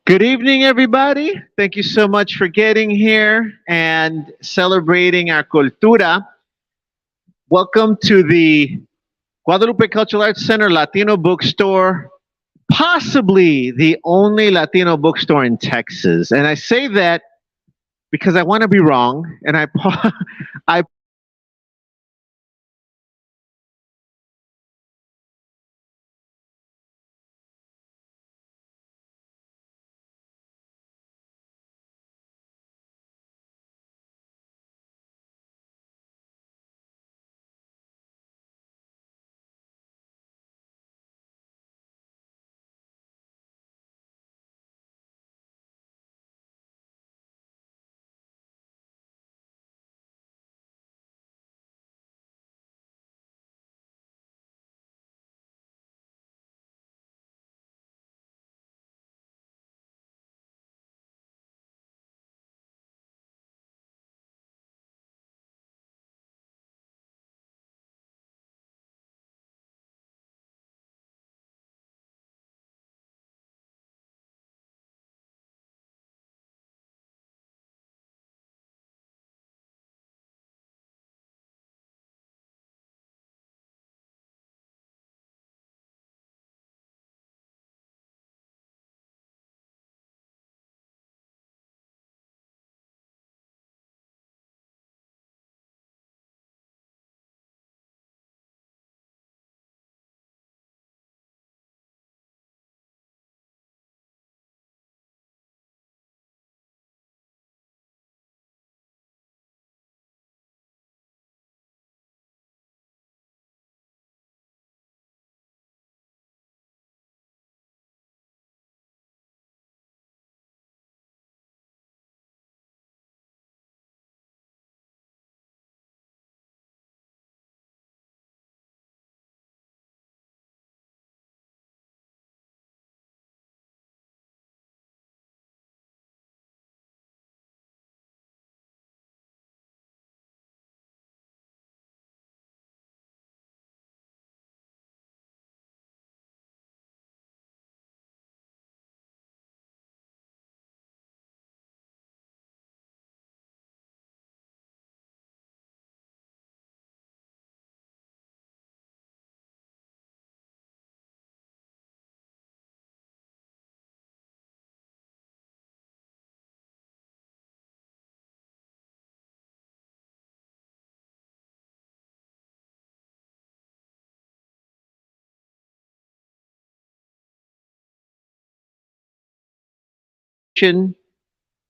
Good evening, everybody. Thank you so much for getting here and celebrating our cultura. Welcome to the Guadalupe Cultural Arts Center Latino Bookstore, possibly the only Latino bookstore in Texas. And I say that because I want to be wrong, and I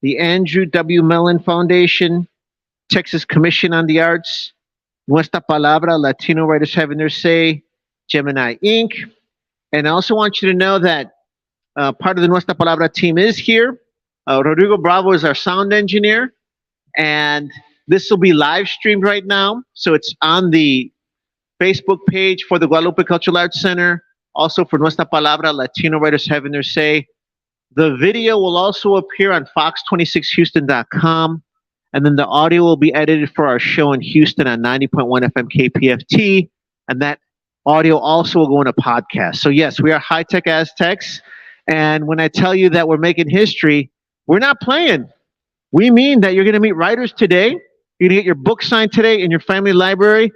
the Andrew W. Mellon Foundation, Texas Commission on the Arts, Nuestra Palabra, Latino Writers Having Their Say, Gemini Inc. And I also want you to know that part of the Nuestra Palabra team is here. Rodrigo Bravo is our sound engineer, and this will be live streamed right now. So it's on the Facebook page for the Guadalupe Cultural Arts Center, also for Nuestra Palabra, Latino Writers Having Their Say. The video will also appear on fox26houston.com, and then the audio will be edited for our show in Houston on 90.1 FM KPFT, and that audio also will go in a podcast. So yes, we are high-tech Aztecs, and when I tell you that we're making history, we're not playing. We mean that you're going to meet writers today. You're going to get your book signed today in your family library.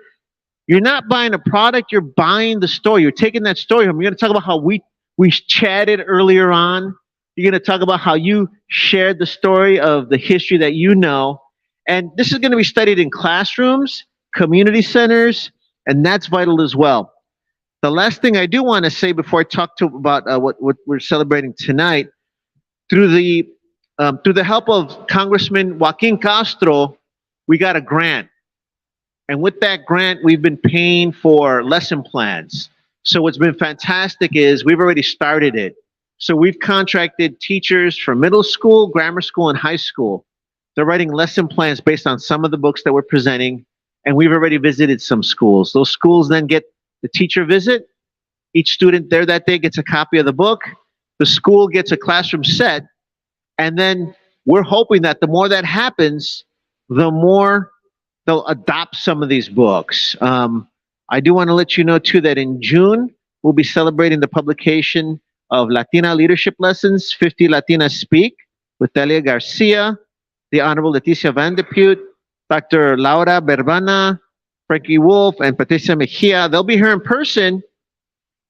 You're not buying a product, you're buying the story. You're taking that story home. You're going to talk about how we chatted earlier on. You're going to talk about how you shared the story of the history that you know. And this is going to be studied in classrooms, community centers, and that's vital as well. The last thing I do want to say before I talk about what we're celebrating tonight, through the help of Congressman Joaquin Castro, we got a grant. And with that grant, we've been paying for lesson plans. So what's been fantastic is we've already started it. So we've contracted teachers from middle school, grammar school, and high school. They're writing lesson plans based on some of the books that we're presenting, and we've already visited some schools. Those schools then get the teacher visit. Each student there that day gets a copy of the book. The school gets a classroom set, and then we're hoping that the more that happens, the more they'll adopt some of these books. I do want to let you know, too, that in June, we'll be celebrating the publication of Latina Leadership Lessons, 50 Latinas Speak, with Delia Garcia, the Honorable Leticia Van de Pute, Dr. Laura Berbana, Frankie Wolf, and Patricia Mejia. They'll be here in person.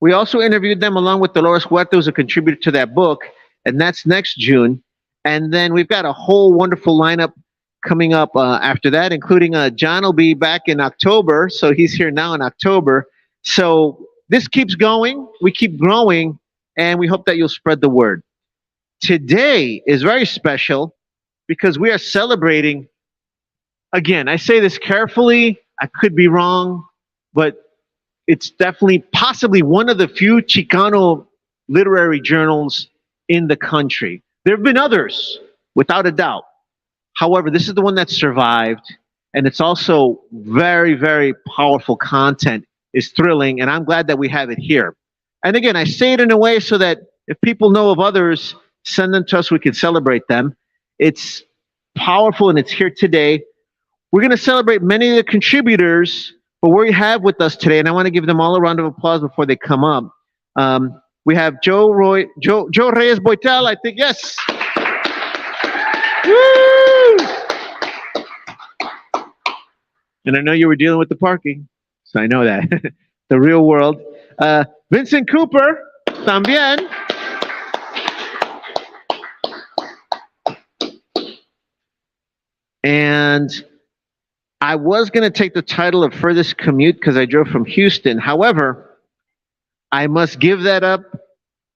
We also interviewed them along with Dolores Huerta, who's a contributor to that book, and that's next June. And then we've got a whole wonderful lineup coming up after that, including John will be back in October, so he's here now in October. So this keeps going, we keep growing, and we hope that you'll spread the word. Today is very special because we are celebrating, again, I say this carefully, I could be wrong, but it's definitely possibly one of the few Chicano literary journals in the country. There have been others, without a doubt. However, this is the one that survived, and it's also very, very powerful content. It's thrilling, and I'm glad that we have it here. And again, I say it in a way so that if people know of others, send them to us, we can celebrate them. It's powerful, and it's here today. We're going to celebrate many of the contributors, but we have with us today, and I want to give them all a round of applause before they come up. We have Joe Reyes-Boitel, I think, yes. Woo! And I know you were dealing with the parking, so I know that. The real world. Vincent Cooper, también. And I was going to take the title of Furthest Commute because I drove from Houston. However, I must give that up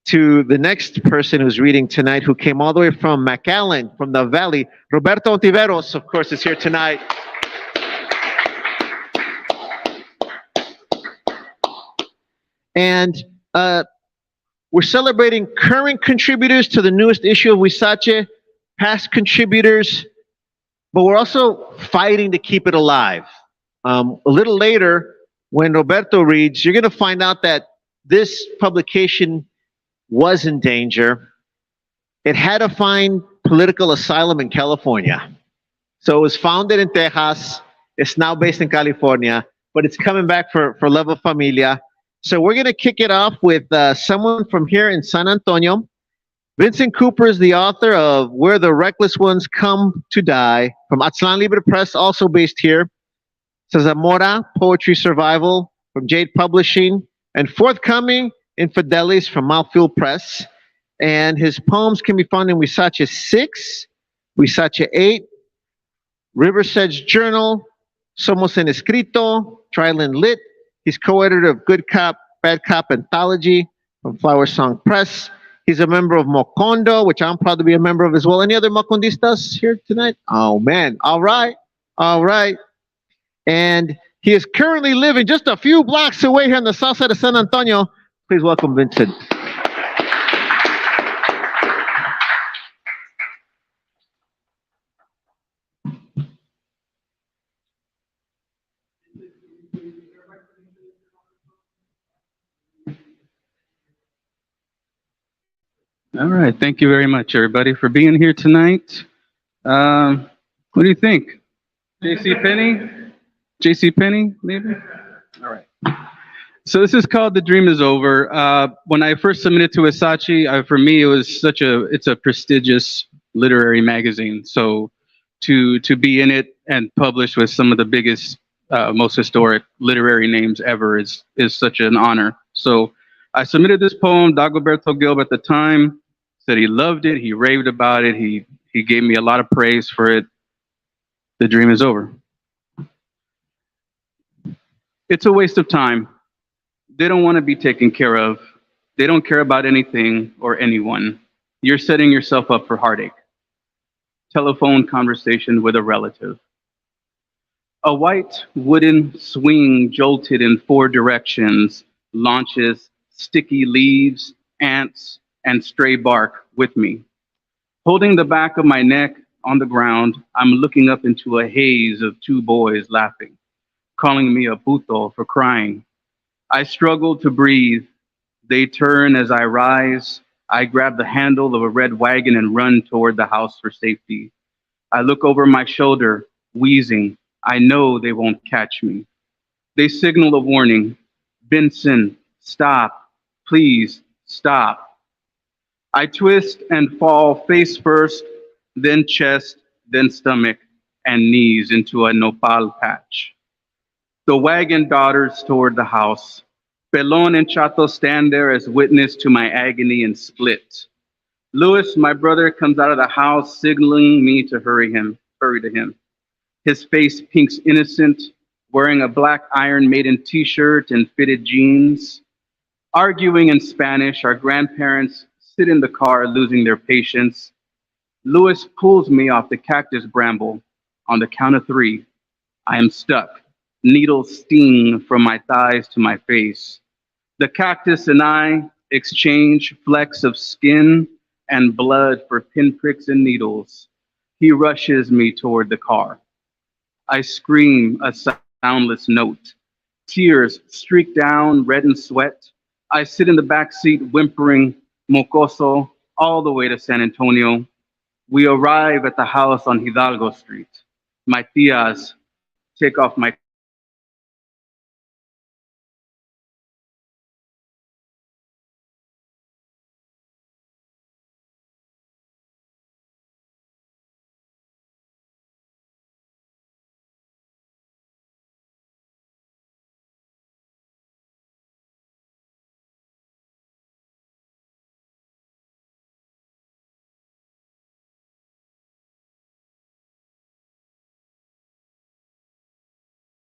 to the next person who's reading tonight, who came all the way from McAllen, from the Valley. Roberto Ontiveros, of course, is here tonight. And we're celebrating current contributors to the newest issue of Huizache, past contributors, but we're also fighting to keep it alive. A little later, when Roberto reads, you're going to find out that this publication was in danger. It had to find political asylum in California. So it was founded in Texas. It's now based in California, but it's coming back for Leva Familia. So we're going to kick it off with someone from here in San Antonio. Vincent Cooper is the author of Where the Reckless Ones Come to Die, from Aztlan Libre Press, also based here. Zamora, Poetry Survival, from Jade Publishing, and forthcoming, Infidelis, from Mouthfeel Press. And his poems can be found in Huizache 6, Huizache 8, Riversedge Journal, Somos en Escrito, Trilin Lit. He's co-editor of Good Cop, Bad Cop Anthology from FlowerSong Press. He's a member of Mocondo, which I'm proud to be a member of as well. Any other Mocondistas here tonight? Oh, man. All right. All right. And he is currently living just a few blocks away here on the south side of San Antonio. Please welcome Vincent. All right. Thank you very much, everybody, for being here tonight. What do you think? JC Penney? JC Penney, maybe? All right. So this is called The Dream Is Over. When I first submitted to Huizache, for me, it was it's a prestigious literary magazine. So to be in it and published with some of the biggest, most historic literary names ever is such an honor. So I submitted this poem. Dagoberto Gilb at the time said he loved it. He raved about it. He gave me a lot of praise for it. The dream is over. It's a waste of time. They don't want to be taken care of. They don't care about anything or anyone. You're setting yourself up for heartache. Telephone conversation with a relative. A white wooden swing jolted in 4 directions, launches sticky leaves, ants, and stray bark with me. Holding the back of my neck on the ground, I'm looking up into a haze of 2 boys laughing, calling me a puto for crying. I struggle to breathe. They turn as I rise. I grab the handle of a red wagon and run toward the house for safety. I look over my shoulder, wheezing. I know they won't catch me. They signal a warning. Benson, stop. Please, stop. I twist and fall face first, then chest, then stomach, and knees into a nopal patch. The wagon darters toward the house. Pelon and Chato stand there as witness to my agony and split. Louis, my brother, comes out of the house, signaling me to hurry to him. His face pinks innocent, wearing a black Iron Maiden t-shirt and fitted jeans. Arguing in Spanish, our grandparents sit in the car, losing their patience. Louis pulls me off the cactus bramble. On the count of three, I am stuck. Needles sting from my thighs to my face. The cactus and I exchange flecks of skin and blood for pinpricks and needles. He rushes me toward the car. I scream a soundless note. Tears streak down, red and sweat. I sit in the back seat whimpering mocoso all the way to San Antonio. We arrive at the house on Hidalgo Street. My tias take off my clothes. They hold me close to their hearts. They kiss me on my forehead. They hold me close to their hearts. They kiss me on my forehead. They hold me close to their hearts. They kiss me on my forehead. They hold me close to their hearts.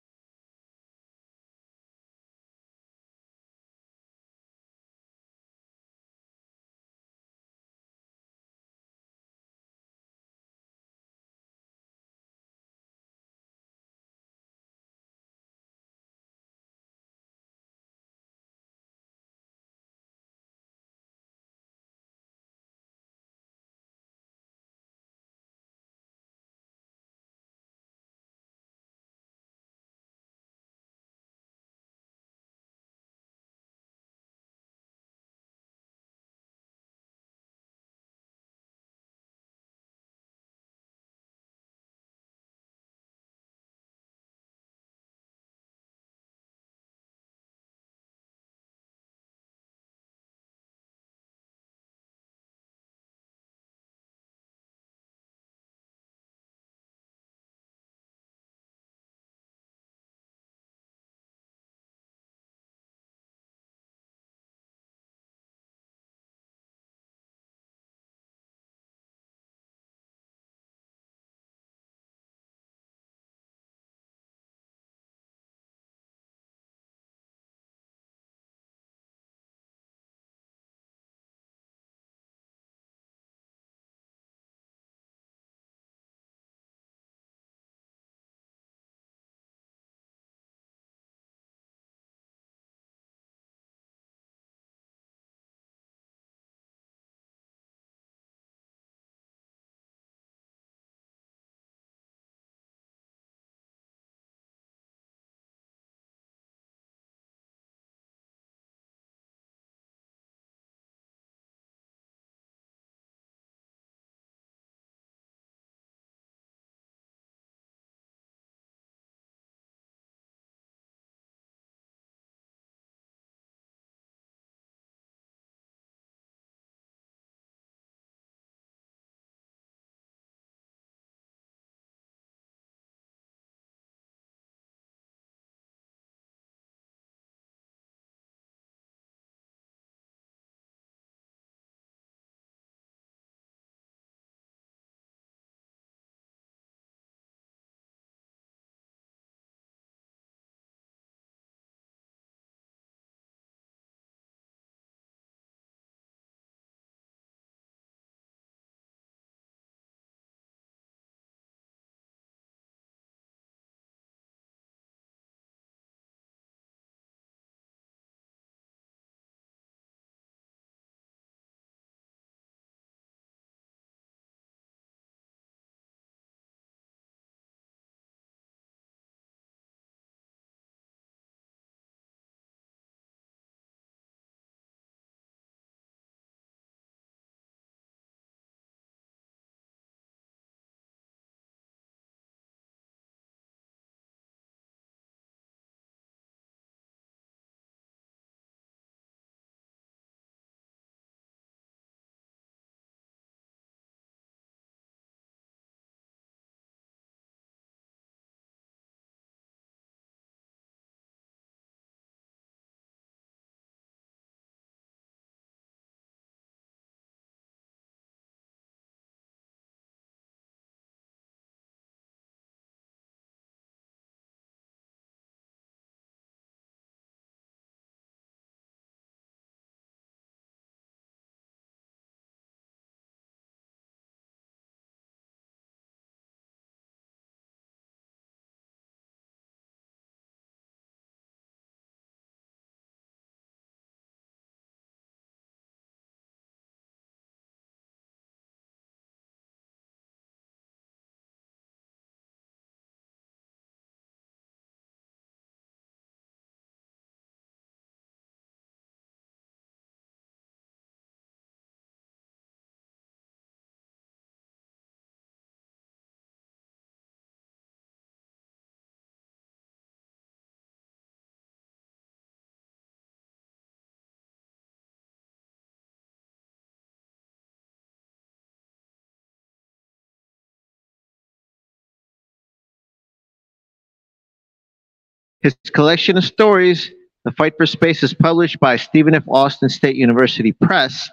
His collection of stories, The Fight for Space, is published by Stephen F. Austin State University Press.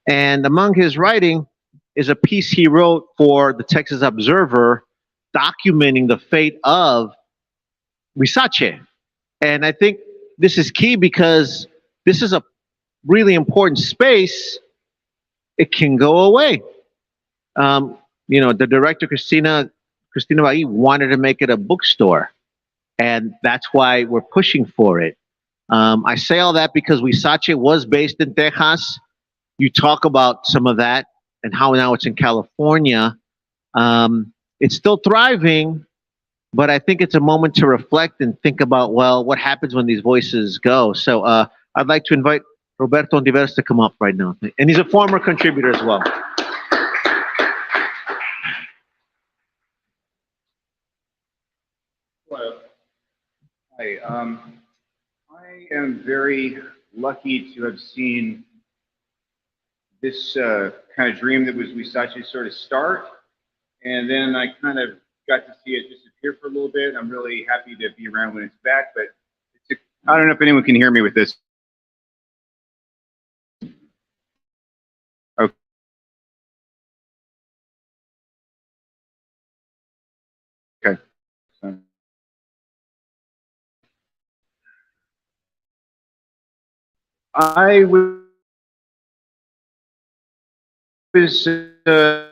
And among his writing is a piece he wrote for the Texas Observer documenting the fate of Huizache. And I think this is key because this is a really important space. It can go away. The director Cristina Bai wanted to make it a bookstore, and that's why we're pushing for it. I say all that because Huizache was based in Texas. You talk about some of that and how now it's in California. It's still thriving, but I think it's a moment to reflect and think about, well, what happens when these voices go. So I'd like to invite Roberto Ontiveros to come up right now. And he's a former contributor as well. Hello. Hi. I am very lucky to have seen this kind of dream that was Huizache sort of start, and then I kind of got to see it disappear for a little bit. I'm really happy to be around when it's back, but I don't know if anyone can hear me with this. Okay. I was the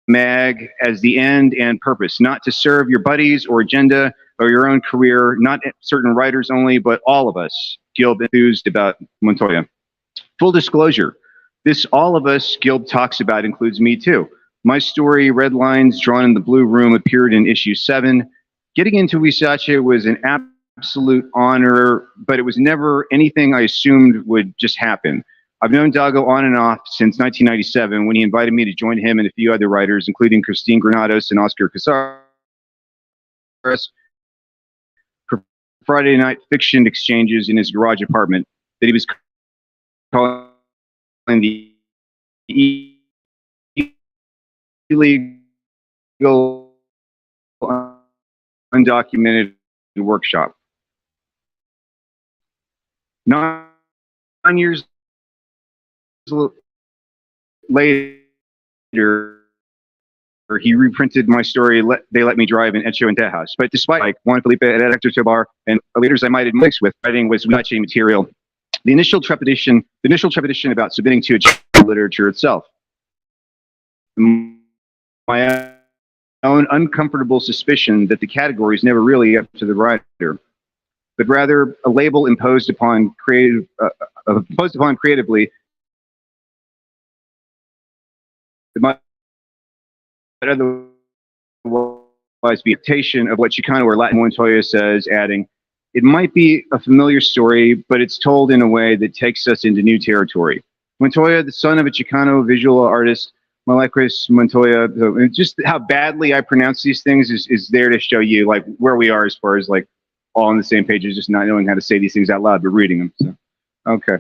mag as the end and purpose, not to serve your buddies or agenda or your own career, not certain writers only, but all of us. Gilb enthused about Montoya. Full disclosure, this all of us Gilb talks about includes me too. My story, Red Lines Drawn in the Blue Room, appeared in issue 7. Getting into Huizache was an absolute honor, but it was never anything I assumed would just happen. I've known Dago on and off since 1997 when he invited me to join him and a few other writers, including Christine Granados and Oscar Casares, for Friday night fiction exchanges in his garage apartment that he was calling the illegal undocumented workshop. 9 years later, he reprinted my story, They Let Me Drive in Echo and Tejas. But despite like Juan Felipe and Hector Tobar and leaders I might have mixed with, writing was Huizache material. The initial trepidation about submitting to a literature itself. My own uncomfortable suspicion that the category is never really up to the writer, but rather a label imposed upon creatively. It might otherwise be adaptation of what Chicano or Latin Montoya says, adding, it might be a familiar story, but it's told in a way that takes us into new territory. Montoya, the son of a Chicano visual artist, Marquez Montoya, just how badly I pronounce these things is there to show you like where we are as far as like all on the same pages, just not knowing how to say these things out loud, but reading them. So, okay.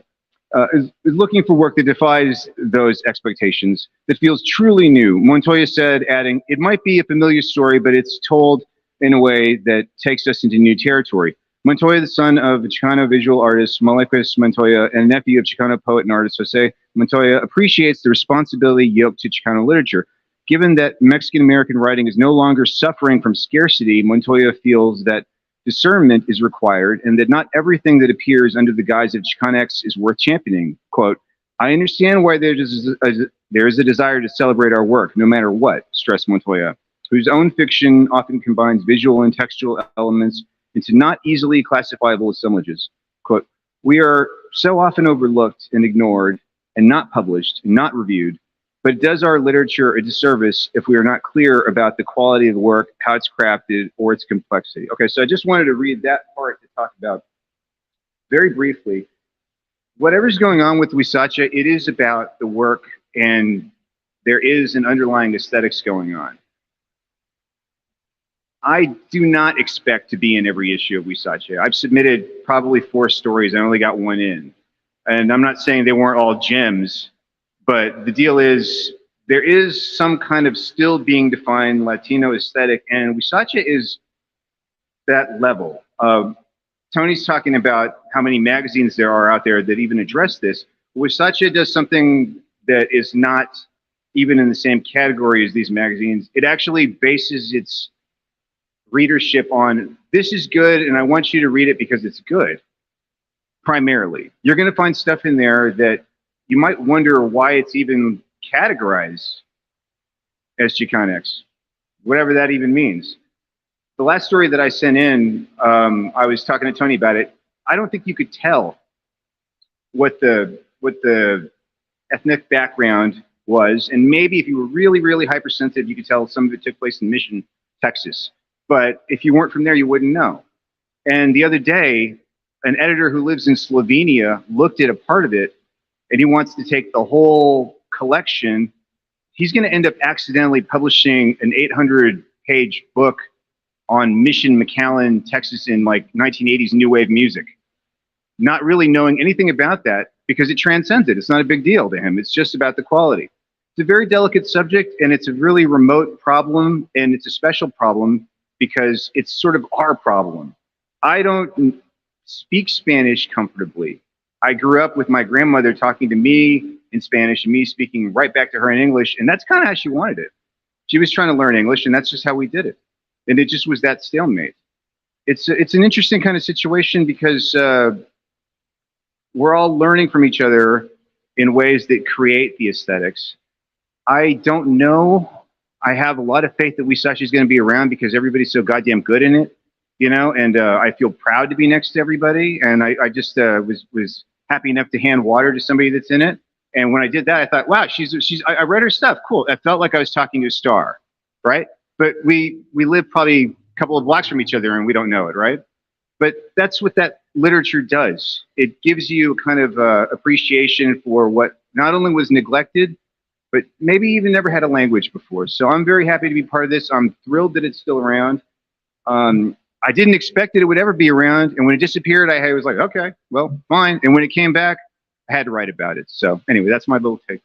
Is looking for work that defies those expectations, that feels truly new. Montoya said, adding, it might be a familiar story, but it's told in a way that takes us into new territory. Montoya, the son of a Chicano visual artist, Marquez Montoya, and nephew of Chicano poet and artist Jose Montoya, appreciates the responsibility yoked to Chicano literature. Given that Mexican-American writing is no longer suffering from scarcity, Montoya feels that discernment is required and that not everything that appears under the guise of Chicanx is worth championing. Quote, I understand why there is a desire to celebrate our work, no matter what, stressed Montoya, whose own fiction often combines visual and textual elements into not easily classifiable assemblages. Quote, we are so often overlooked and ignored and not published and not reviewed, but it does our literature a disservice if we are not clear about the quality of the work, how it's crafted, or its complexity. Okay, so I just wanted to read that part to talk about very briefly. Whatever's going on with Huizache, it is about the work, and there is an underlying aesthetics going on. I do not expect to be in every issue of Huizache. I've submitted probably 4 stories. I only got 1 in. And I'm not saying they weren't all gems, but the deal is there is some kind of still being defined Latino aesthetic, and Huizache is that level. Tony's talking about how many magazines there are out there that even address this. Huizache does something that is not even in the same category as these magazines. It actually bases its readership on, this is good and I want you to read it because it's good, primarily. You're going to find stuff in there that you might wonder why it's even categorized as Chicanx, whatever that even means. The last story that I sent in, I was talking to Tony about it. I don't think you could tell what the ethnic background was, and maybe if you were really, really hypersensitive, you could tell some of it took place in Mission, Texas. But if you weren't from there, you wouldn't know. And the other day, an editor who lives in Slovenia looked at a part of it, and he wants to take the whole collection. He's going to end up accidentally publishing an 800-page book on Mission, McAllen, Texas in like 1980s new wave music, not really knowing anything about that because it transcends it. It's not a big deal to him. It's just about the quality. It's a very delicate subject, and it's a really remote problem, and it's a special problem because it's sort of our problem. I don't speak Spanish comfortably. I grew up with my grandmother talking to me in Spanish and me speaking right back to her in English, and that's kind of how she wanted it. She was trying to learn English, and that's just how we did it. And it just was that stalemate. It's an interesting kind of situation because we're all learning from each other in ways that create the aesthetics. I don't know. I have a lot of faith that Huizache is going to be around because everybody's so goddamn good in it, you know, and I feel proud to be next to everybody. And I just was happy enough to hand water to somebody that's in it. And when I did that, I thought, wow, I read her stuff. Cool. I felt like I was talking to a star, right? But we live probably a couple of blocks from each other and we don't know it, right? But that's what that literature does. It gives you a kind of appreciation for what not only was neglected, but maybe even never had a language before. So I'm very happy to be part of this. I'm thrilled that it's still around. I didn't expect that it would ever be around. And when it disappeared, I was like, okay, well, fine. And when it came back, I had to write about it. So anyway, that's my little take.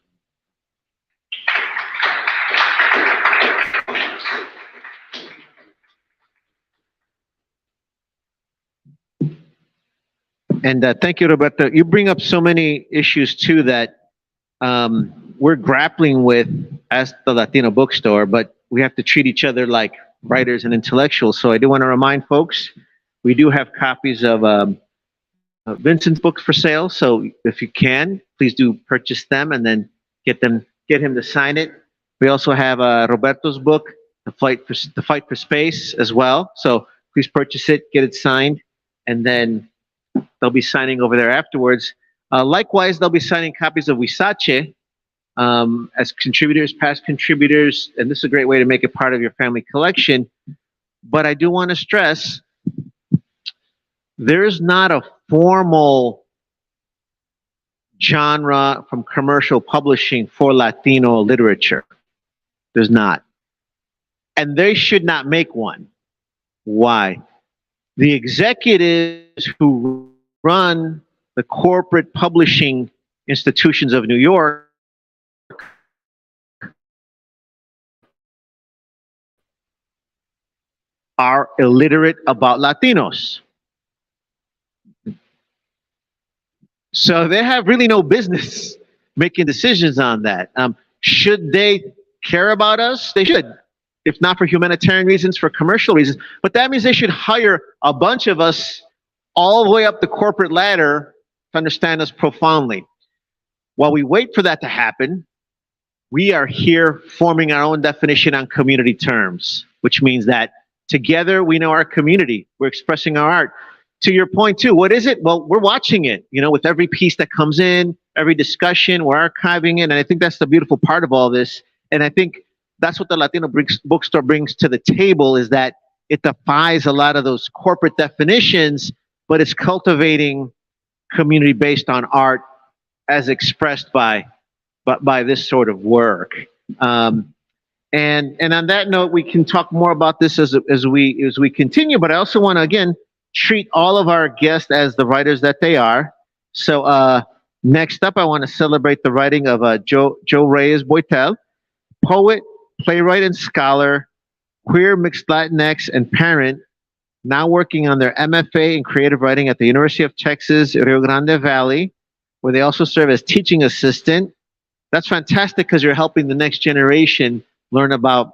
And thank you, Roberto. You bring up so many issues too that we're grappling with as the Latino Bookstore, but we have to treat each other like writers and intellectuals. So I do want to remind folks, we do have copies of Vincent's books for sale. So if you can, please do purchase them and then get him to sign it. We also have Roberto's book, The Fight for Space, as well. So please purchase it, get it signed, and then they'll be signing over there afterwards. Likewise, they'll be signing copies of Huizache as contributors, past contributors, and this is a great way to make it part of your family collection. But I do want to stress, there is not a formal genre from commercial publishing for Latino literature. There's not. And they should not make one. Why? The executives who run the corporate publishing institutions of New York are illiterate about Latinos. So they have really no business making decisions on that. Should they care about us? They should. If not for humanitarian reasons, for commercial reasons. But that means they should hire a bunch of us all the way up the corporate ladder to understand us profoundly. While we wait for that to happen, we are here forming our own definition on community terms, which means that together we know our community. We're expressing our art. To your point too, what is it? Well, we're watching it, with every piece that comes in, every discussion, we're archiving it. And I think that's the beautiful part of all this. And I think that's what the Latino Bookstore brings to the table, is that it defies a lot of those corporate definitions, but it's cultivating community based on art as expressed by this sort of work. And on that note, we can talk more about this as we continue, but I also want to, again, treat all of our guests as the writers that they are. So next up, I want to celebrate the writing of Joe Reyes-Boitel, poet, playwright, and scholar, queer, mixed Latinx, and parent, now working on their MFA in creative writing at the University of Texas, Rio Grande Valley, where they also serve as teaching assistant. That's fantastic because you're helping the next generation learn about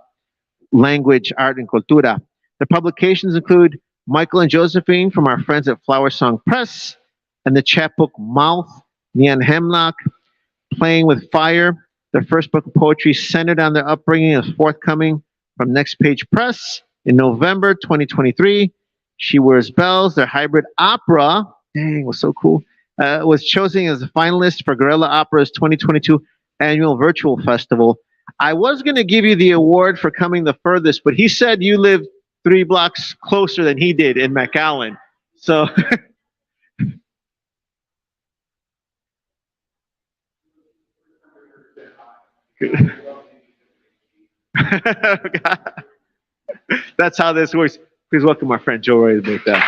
language, art, and cultura. The publications include Michael and Josephine from our friends at FlowerSong Press, and the chapbook Mouth, Neon Hemlock, Playing with Fire. Their first book of poetry centered on their upbringing is forthcoming from Next Page Press in November 2023. She Wears Bells, their hybrid opera, dang, was so cool, was chosen as a finalist for Guerilla Opera's 2022 annual virtual festival. I was going to give you the award for coming the furthest, but he said you lived 3 blocks closer than he did in McAllen. So that's how this works. Please welcome our friend Joe Reyes-Boitel.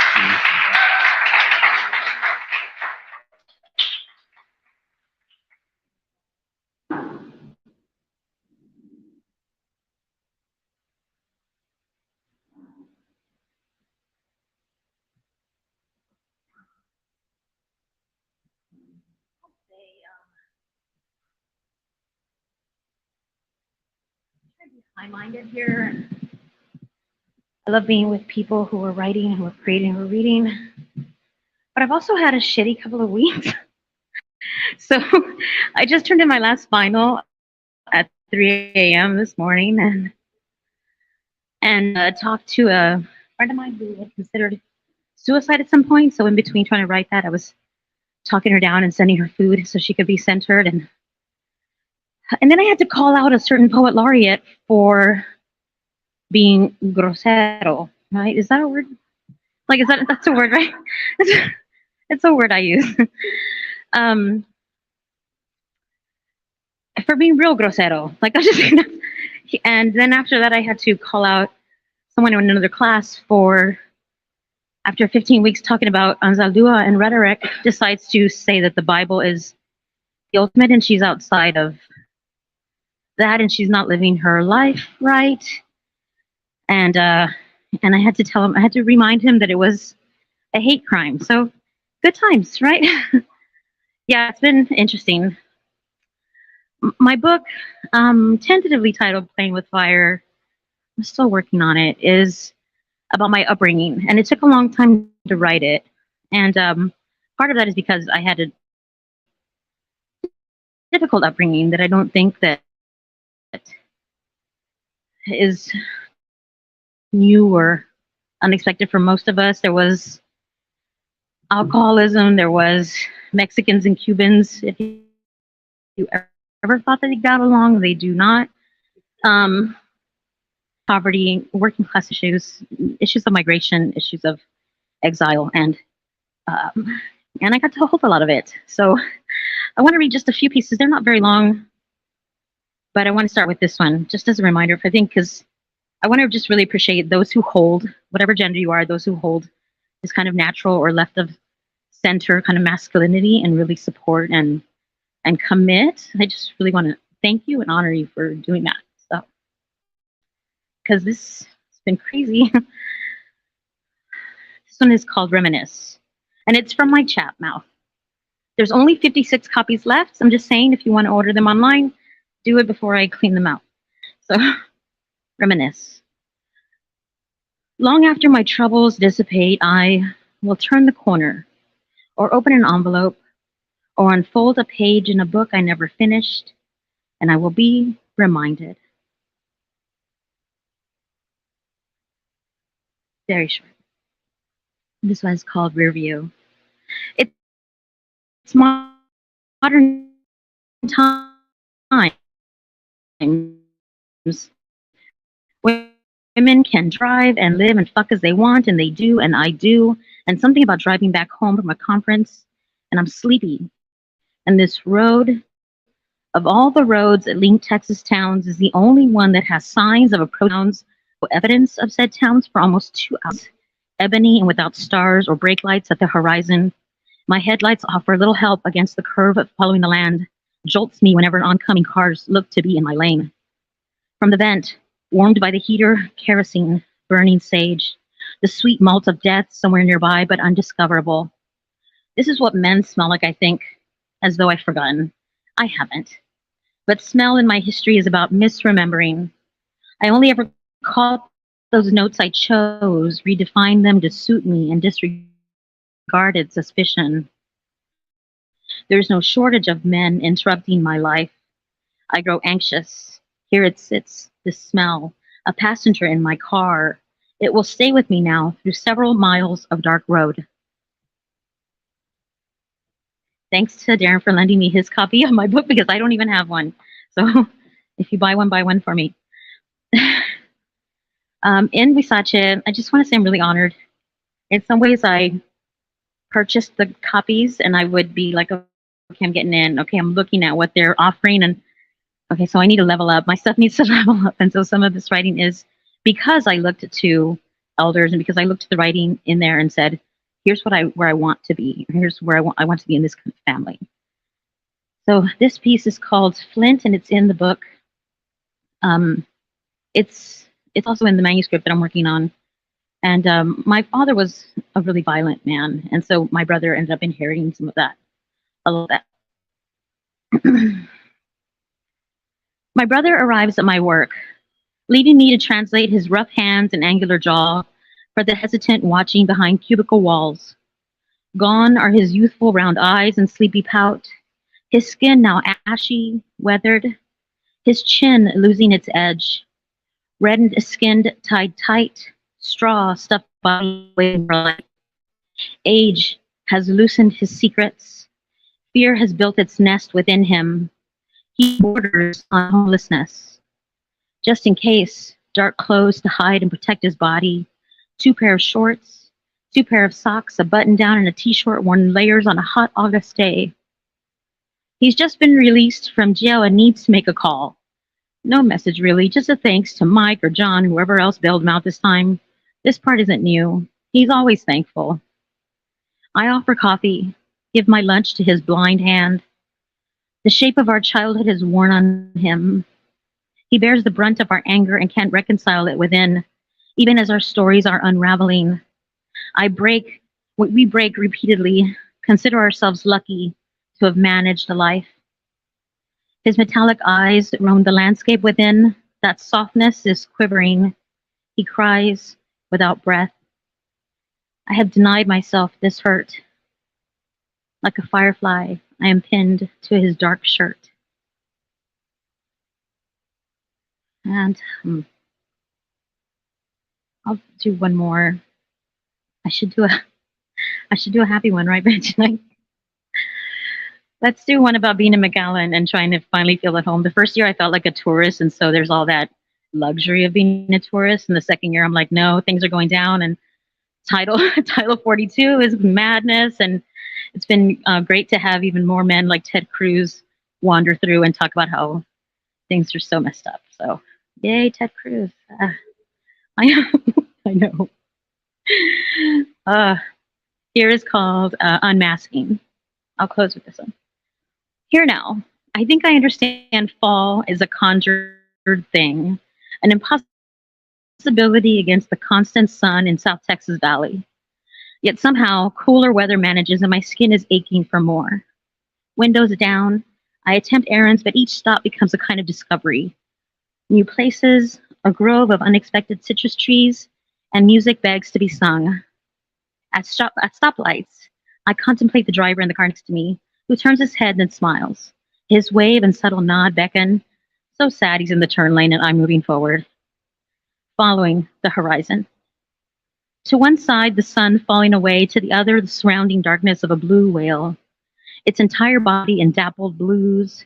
High-minded here. I love being with people who are writing, who are creating, who are reading. But I've also had a shitty couple of weeks. So I just turned in my last final at 3 a.m. this morning and talked to a friend of mine who had considered suicide at some point. So in between trying to write that, I was talking her down and sending her food so she could be centered. And then I had to call out a certain poet laureate for being grosero, right? Is that a word? Like, that's a word, right? It's a word I use. For being real grosero. Like, that's just, and then after that, I had to call out someone in another class for, after 15 weeks talking about Anzaldúa and rhetoric, decides to say that the Bible is the ultimate and she's outside of that and she's not living her life right. And I had to tell him, I had to remind him that it was a hate crime. So good times, right? Yeah, it's been interesting. My book, tentatively titled Playing with Fire, I'm still working on it, is about my upbringing. And it took a long time to write it. And part of that is because I had a difficult upbringing that I don't think that is new or unexpected for most of us. There was alcoholism, there was Mexicans and Cubans. If you ever thought that they got along, they do not. Poverty, working class issues, issues of migration, issues of exile, and I got to hold a lot of it. So I want to read just a few pieces. They're not very long, but I want to start with this one, just as a reminder, I think, because I want to just really appreciate those who hold, whatever gender you are, those who hold this kind of natural or left of center kind of masculinity and really support and commit. I just really want to thank you and honor you for doing that. So, because this has been crazy. This one is called Reminisce, and it's from my chat mouth. There's only 56 copies left. So I'm just saying, if you want to order them online, do it before I clean them out. So, Reminisce. Long after my troubles dissipate, I will turn the corner, or open an envelope, or unfold a page in a book I never finished, and I will be reminded. Very short. This one is called Rear View. It's modern times. Women can drive and live and fuck as they want, and they do, and I do. And something about driving back home from a conference, and I'm sleepy. And this road, of all the roads that link Texas towns, is the only one that has signs of approach, evidence of said towns for almost 2 hours. Ebony and without stars or brake lights at the horizon. My headlights offer little help against the curve of following the land. Jolts me whenever oncoming cars look to be in my lane. From the vent, warmed by the heater, kerosene, burning sage, the sweet malt of death somewhere nearby but undiscoverable. This is what men smell like, I think, as though I've forgotten. I haven't. But smell in my history is about misremembering. I only ever caught those notes I chose, redefined them to suit me, and disregarded suspicion. There's no shortage of men interrupting my life. I grow anxious. Here it sits, the smell, a passenger in my car. It will stay with me now through several miles of dark road. Thanks to Darren for lending me his copy of my book, because I don't even have one. So if you buy one for me. In Huizache, I just want to say I'm really honored. In some ways, I purchased the copies and I would be like, okay, I'm getting in. Okay, I'm looking at what they're offering. And okay, so I need to level up. My stuff needs to level up. And so some of this writing is because I looked to elders and because I looked at the writing in there and said, here's where I want to be. Here's where I want to be in this kind of family. So this piece is called Flint, and it's in the book. It's also in the manuscript that I'm working on. And my father was a really violent man, and so my brother ended up inheriting some of that, a lot of that. My brother arrives at my work, leaving me to translate his rough hands and angular jaw for the hesitant watching behind cubicle walls. Gone are his youthful round eyes and sleepy pout, his skin now ashy, weathered, his chin losing its edge, reddened-skinned, tied tight, straw stuffed body waiting for life. Age has loosened his secrets. Fear has built its nest within him. He borders on homelessness. Just in case, dark clothes to hide and protect his body, 2 pair of shorts, 2 pair of socks, a button-down, and a t-shirt worn in layers on a hot August day. He's just been released from jail and needs to make a call. No message really, just a thanks to Mike or John, whoever else bailed him out this time. This part isn't new. He's always thankful. I offer coffee, give my lunch to his blind hand. The shape of our childhood is worn on him. He bears the brunt of our anger and can't reconcile it within, even as our stories are unraveling. We break repeatedly, consider ourselves lucky to have managed a life. His metallic eyes roam the landscape within. That softness is quivering. He cries without breath. I have denied myself this hurt. Like a firefly, I am pinned to his dark shirt. And I'll do one more. I should do a happy one, right, Benjamin? Let's do one about being in McAllen and trying to finally feel at home. The first year I felt like a tourist, and so there's all that luxury of being a tourist. And the second year I'm like, no, things are going down, and Title 42 is madness. And it's been great to have even more men like Ted Cruz wander through and talk about how things are so messed up. So yay, Ted Cruz. I know. I know. Here is called Unmasking. I'll close with this one. Here now, I think I understand fall is a conjured thing, an impossibility against the constant sun in South Texas Valley. Yet somehow, cooler weather manages and my skin is aching for more. Windows down, I attempt errands, but each stop becomes a kind of discovery. New places, a grove of unexpected citrus trees, and music begs to be sung. At stoplights, I contemplate the driver in the car next to me, who turns his head and smiles. His wave and subtle nod beckon. So sad he's in the turn lane and I'm moving forward, following the horizon. To one side, the sun falling away, to the other, the surrounding darkness of a blue whale, its entire body in dappled blues,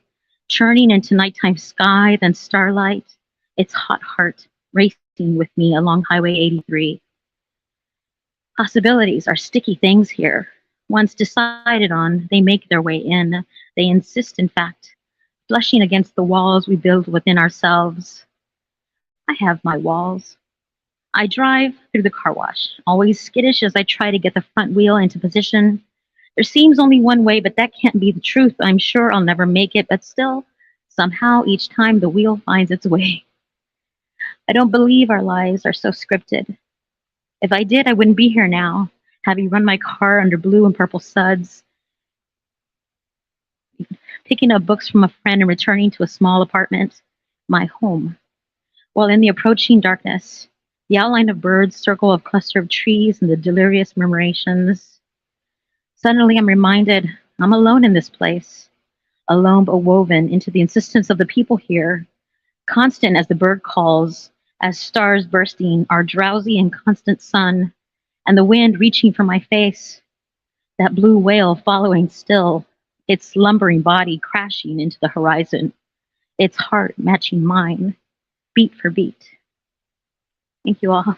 churning into nighttime sky, then starlight, its hot heart racing with me along Highway 83. Possibilities are sticky things here. Once decided on, they make their way in. They insist, in fact, blushing against the walls we build within ourselves. I have my walls. I drive through the car wash, always skittish as I try to get the front wheel into position. There seems only one way, but that can't be the truth. I'm sure I'll never make it, but still, somehow each time the wheel finds its way. I don't believe our lives are so scripted. If I did, I wouldn't be here now, having run my car under blue and purple suds, picking up books from a friend and returning to a small apartment, my home. While in the approaching darkness, the outline of birds circle a cluster of trees and the delirious murmurations. Suddenly I'm reminded I'm alone in this place, alone but woven into the insistence of the people here, constant as the bird calls, as stars bursting, our drowsy and constant sun, and the wind reaching for my face, that blue whale following still, its lumbering body crashing into the horizon, its heart matching mine, beat for beat. Thank you all.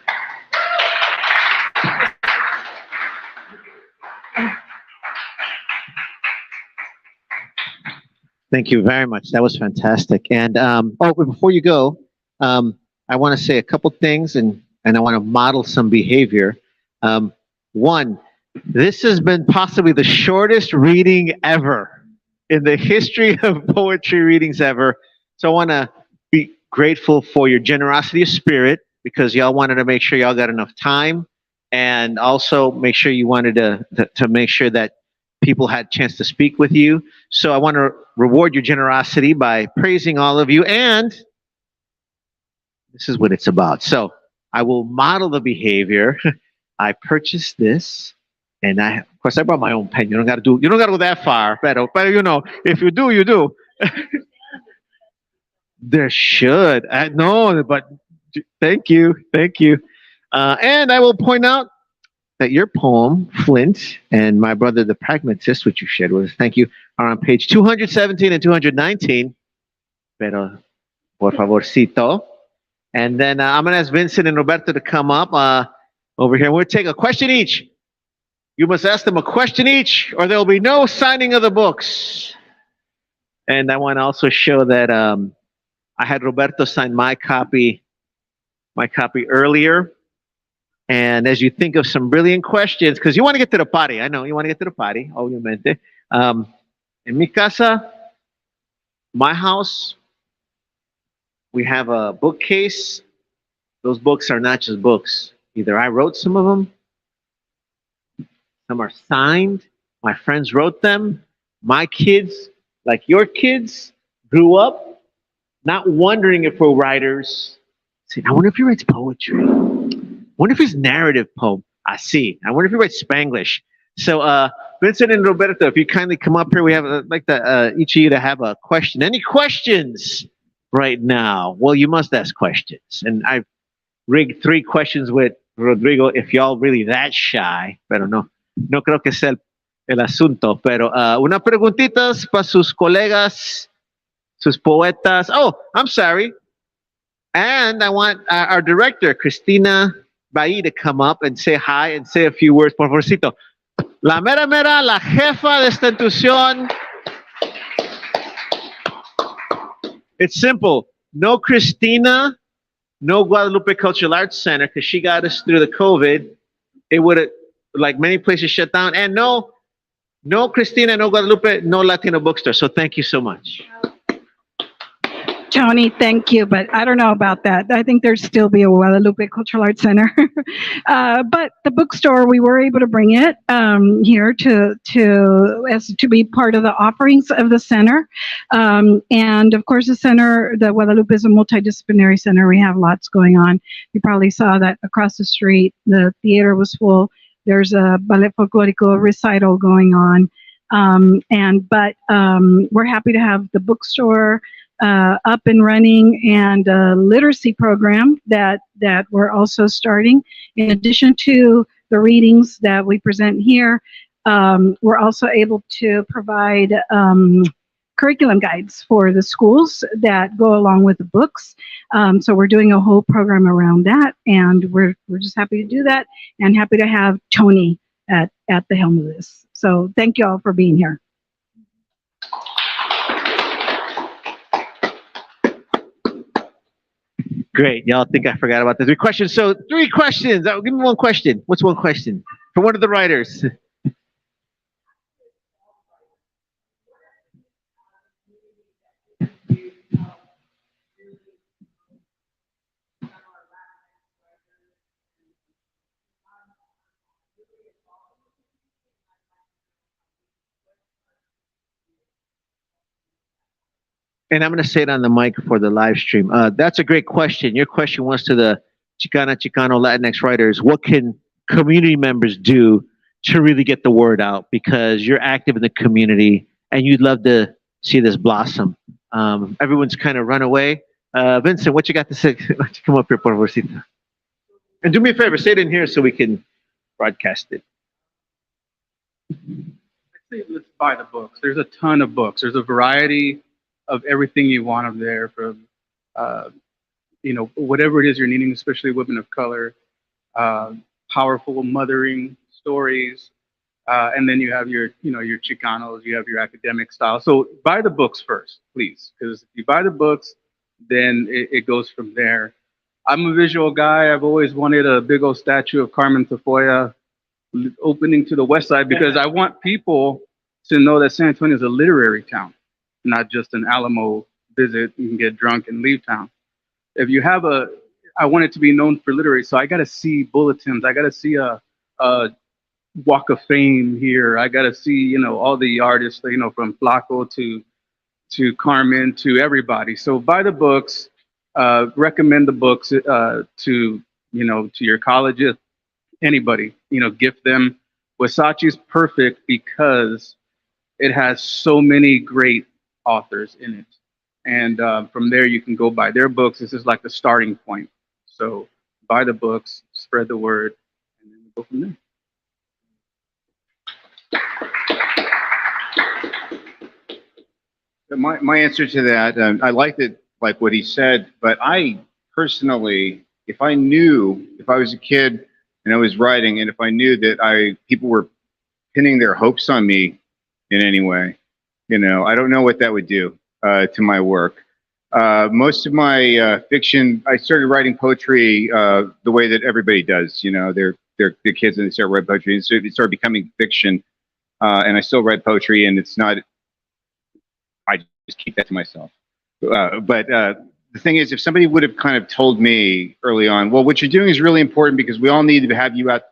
Thank you very much. That was fantastic. And before you go, I want to say a couple things, and I want to model some behavior. One, this has been possibly the shortest reading ever in the history of poetry readings ever. So I want to be grateful for your generosity of spirit, because y'all wanted to make sure y'all got enough time, and also make sure you wanted to make sure that people had a chance to speak with you. So I want to reward your generosity by praising all of you, and this is what it's about. So I will model the behavior. I purchased this, and of course I brought my own pen. You don't got to go that far, but you know, if you do, you do. There should. No, but thank you. And I will point out that your poem, Flint, and my brother, the Pragmatist, which you shared with us, thank you, are on page 217 and 219. Pero, por favorcito. And then I'm going to ask Vincent and Roberto to come up over here. We'll take a question each. You must ask them a question each, or there will be no signing of the books. And I want to also show that I had Roberto sign my copy earlier. And as you think of some brilliant questions, because you want to get to the party, I know you want to get to the party, obviamente. In mi casa, my house, we have a bookcase. Those books are not just books. Either I wrote some of them, some are signed, my friends wrote them. My kids, like your kids, grew up not wondering if we're writers, See, I wonder if he writes poetry. I wonder if his narrative poem. I see. I wonder if he writes Spanglish. So, Vincent and Roberto, if you kindly come up here, we have like each of you to have a question. Any questions right now? Well, you must ask questions, and I've rigged 3 questions with Rodrigo. If y'all really that shy, pero no creo que sea el asunto. Pero una preguntitas para sus colegas, sus poetas. Oh, I'm sorry. And I want our director, Cristina Bailly, to come up and say hi and say a few words, por favorcito. La mera mera, la jefa de esta institución. It's simple. No Cristina, no Guadalupe Cultural Arts Center, because she got us through the COVID. It would have, like many places, shut down. And no Cristina, no Guadalupe, no Latino Bookstore. So thank you so much. Tony, thank you, but I don't know about that. I think there'd still be a Guadalupe Cultural Arts Center. But the bookstore, we were able to bring it here to be part of the offerings of the center. And of course, the Guadalupe is a multidisciplinary center. We have lots going on. You probably saw that across the street, the theater was full. There's a ballet folklorico recital going on. But we're happy to have the bookstore up and running, and a literacy program that we're also starting. In addition to the readings that we present here, we're also able to provide curriculum guides for the schools that go along with the books. So we're doing a whole program around that, and we're just happy to do that, and happy to have Tony at the helm of this. So thank you all for being here. Great. Y'all think I forgot about the 3 questions. So 3 questions. Give me 1 question. What's 1 question? For one of the writers. And I'm going to say it on the mic for the live stream. That's a great question. Your question was to the Chicano Latinx writers. What can community members do to really get the word out? Because you're active in the community and you'd love to see this blossom. Everyone's kind of run away. Vincent, what you got to say? Why don't you come up here, por favorcito? And do me a favor, say it in here so we can broadcast it. I'd say let's buy the books. There's a ton of books. There's a variety of everything you want up there, from whatever it is you're needing, especially women of color, powerful mothering stories, and then you have your Chicanos, you have your academic style. So buy the books first, please, because if you buy the books, then it goes from there. I'm a visual guy. I've always wanted a big old statue of Carmen Tafoya opening to the west side, because I want people to know that San Antonio is a literary town, not just an Alamo visit. You can get drunk and leave town. If you have I want it to be known for literary, so I got to see bulletins. I got to see a walk of fame here. I got to see, all the artists, from Flaco to Carmen to everybody. So buy the books, recommend the books to your colleges, anybody, gift them. Huizache is perfect because it has so many great authors in it, and from there you can go buy their books. This is like the starting point. So buy the books, spread the word, and then go from there. My answer to that, I liked it, like what he said, but I personally, if I was a kid and I was writing, and if I knew that people were pinning their hopes on me in any way, I don't know what that would do to my work. Most of my fiction, I started writing poetry the way that everybody does. They're kids and they start writing poetry, and so it started becoming fiction. And I still write poetry, and it's not. I just keep that to myself. But the thing is, if somebody would have kind of told me early on, well, what you're doing is really important because we all need to have you out.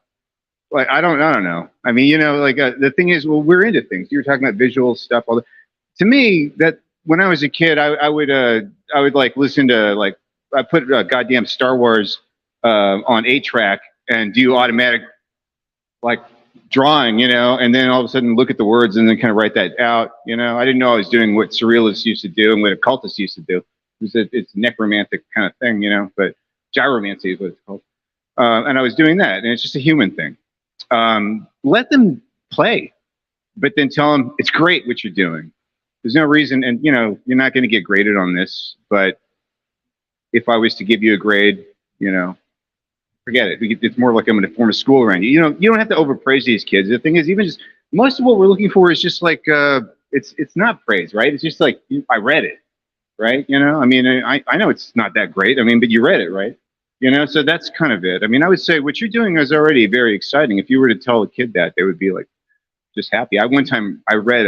Like, I don't know. I mean, the thing is, well, we're into things. You were talking about visual stuff. To me, that when I was a kid, I would like listen to like I put goddamn Star Wars on 8-track and do automatic like drawing, you know, and then all of a sudden look at the words and then kind of write that out, you know. I didn't know I was doing what surrealists used to do and what occultists used to do. It's a necromantic kind of thing, you know, but gyromancy is what it's called. And I was doing that, and it's just a human thing. Let them play, but then tell them it's great what you're doing. There's no reason, and you know, you're not going to get graded on this, but if I was to give you a grade, you know, forget it. It's more like I'm going to form a school around you. You know, you don't have to overpraise these kids. The thing is, even just most of what we're looking for is just like it's not praise, right? It's just like I read it, right? You know, I mean, I know it's not that great. I mean, but you read it, right? You know, so that's kind of it. I mean, I would say what you're doing is already very exciting. If you were to tell a kid that, they would be like just happy. One time I read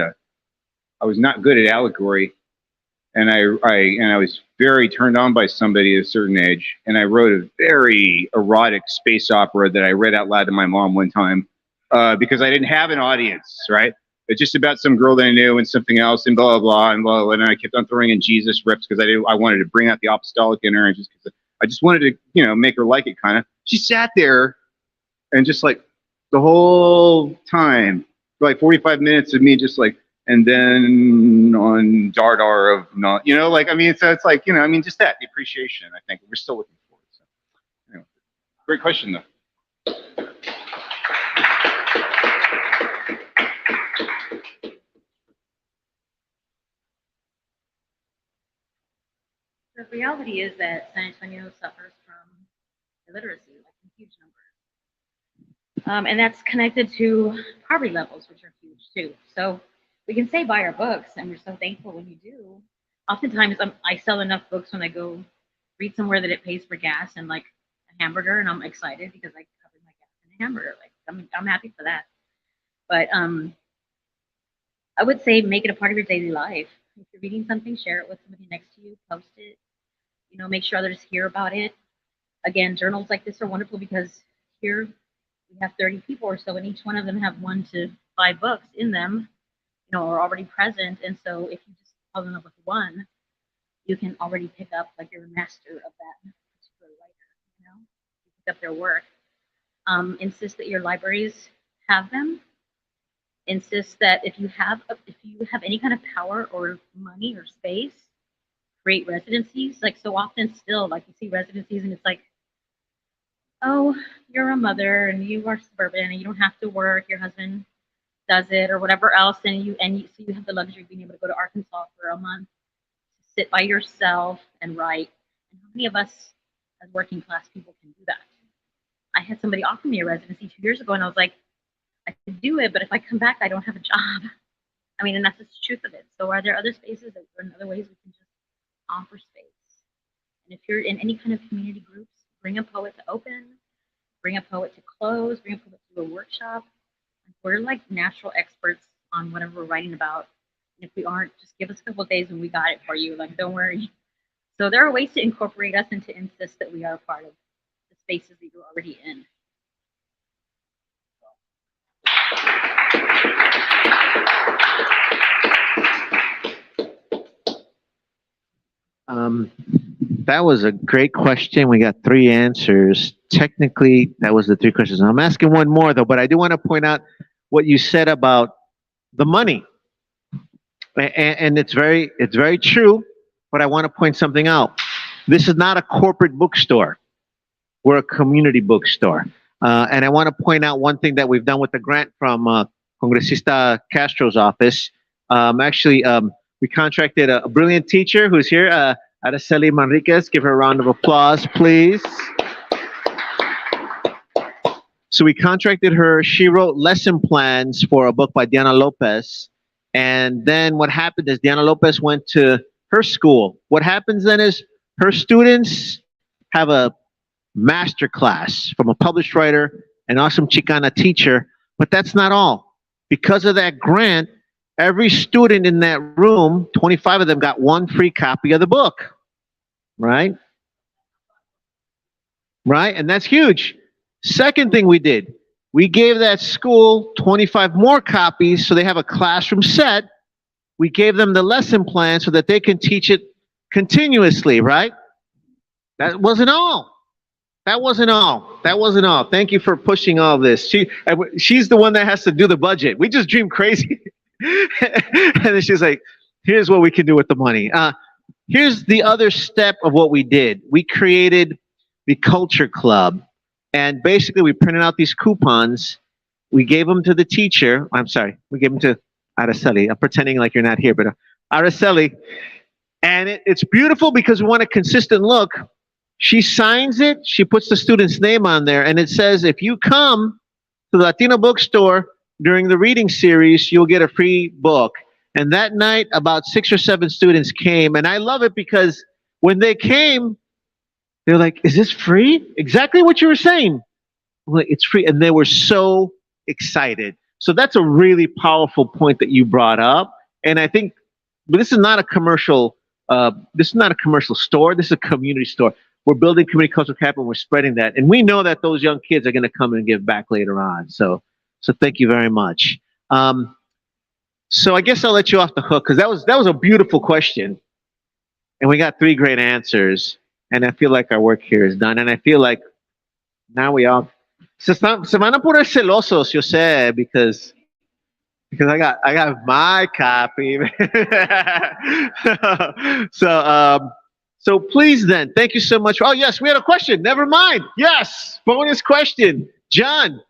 I was not good at allegory, and I was very turned on by somebody at a certain age, and I wrote a very erotic space opera that I read out loud to my mom one time because I didn't have an audience, right? It's just about some girl that I knew and something else and blah, blah, blah, and blah, blah, and I kept on throwing in Jesus rips because I wanted to bring out the apostolic in her, and just because I just wanted to, you know, make her like it kind of. She sat there and just like the whole time, for like 45 minutes of me just like, and then on Dardar of not, you know, like, I mean, so it's like, you know, I mean, just that, the appreciation, I think we're still looking for it. So, anyway, great question though. The reality is that San Antonio suffers from illiteracy, like in huge numbers. And that's connected to poverty levels, which are huge too. So we can say buy our books, and we're so thankful when you do. Oftentimes, I sell enough books when I go read somewhere that it pays for gas and like a hamburger, and I'm excited because I covered my gas in a hamburger. Like I'm happy for that. But I would say make it a part of your daily life. If you're reading something, share it with somebody next to you, post it. You know, make sure others hear about it. Again, journals like this are wonderful because here we have 30 people or so, and each one of them have 1 to 5 books in them, you know, are already present. And so if you just fall in love with one, you can already pick up, like you're a master of that particular writer, you know, you pick up their work. Insist that your libraries have them. Insist that if you have any kind of power or money or space, create residencies. Like so often still, like you see residencies and it's like, oh, you're a mother and you are suburban and you don't have to work, your husband does it or whatever else, and so you have the luxury of being able to go to Arkansas for a month to sit by yourself and write. And how many of us as working class people can do that? I had somebody offer me a residency 2 years ago and I was like, I could do it, but if I come back I don't have a job. I mean, and that's just the truth of it. So are there other spaces or other ways we can just offer space? And if you're in any kind of community groups, bring a poet to open, bring a poet to close, bring a poet to a workshop. We're like natural experts on whatever we're writing about. And if we aren't, just give us a couple of days and we got it for you. Like, don't worry. So there are ways to incorporate us and to insist that we are a part of the spaces that you're already in. That was a great question. We got 3 answers. Technically, that was the 3 questions. I'm asking one more though, but I do want to point out what you said about the money, and it's very true. But I want to point something out. This is not a corporate bookstore. We're a community bookstore, and I want to point out one thing that we've done with the grant from Congresista Castro's office. Actually, we contracted a brilliant teacher who's here. Araceli Manriquez, give her a round of applause, please. So we contracted her. She wrote lesson plans for a book by Diana Lopez. And then what happened is Diana Lopez went to her school. What happens then is her students have a master class from a published writer, an awesome Chicana teacher. But that's not all. Because of that grant, every student in that room, 25 of them, got 1 free copy of the book, right? Right? And that's huge. Second thing we did, we gave that school 25 more copies so they have a classroom set. We gave them the lesson plan so that they can teach it continuously, right? That wasn't all. That wasn't all. That wasn't all. Thank you for pushing all this. She's the one that has to do the budget. We just dream crazy. And then she's like, here's what we can do with the money. Here's the other step of what we did. We created the Culture Club. And basically, we printed out these coupons. We gave them to the teacher. I'm sorry. We gave them to Araceli. I'm pretending like you're not here, but Araceli. And it's beautiful because we want a consistent look. She signs it. She puts the student's name on there. And it says, if you come to the Latino Bookstore during the reading series, you'll get a free book. And that night, about 6 or 7 students came. And I love it because when they came, they're like, is this free? Exactly what you were saying. I'm like, it's free. And they were so excited. So that's a really powerful point that you brought up. And I think, but this is not a commercial. This is not a commercial store. This is a community store. We're building community cultural capital. And we're spreading that, and we know that those young kids are going to come and give back later on. So thank you very much. So I guess I'll let you off the hook because that was a beautiful question, and we got 3 great answers. And I feel like our work here is done. And I feel like now we all se van a poner celosos, yo sé, because I got my copy. So please then, thank you so much. Oh yes, we had a question. Never mind. Yes, bonus question, John.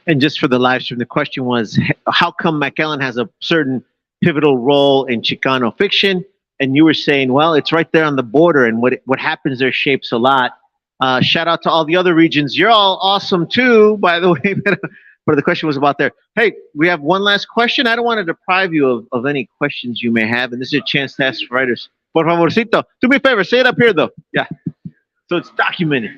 And just for the live stream, the question was, how come McAllen has a certain pivotal role in Chicano fiction? And you were saying, well, it's right there on the border, and what happens there shapes a lot. Shout out to all the other regions. You're all awesome too, by the way. But the question was about there. Hey, we have one last question. I don't want to deprive you of any questions you may have, and this is a chance to ask writers. Por favorcito, do me a favor, say it up here though. Yeah, so it's documented.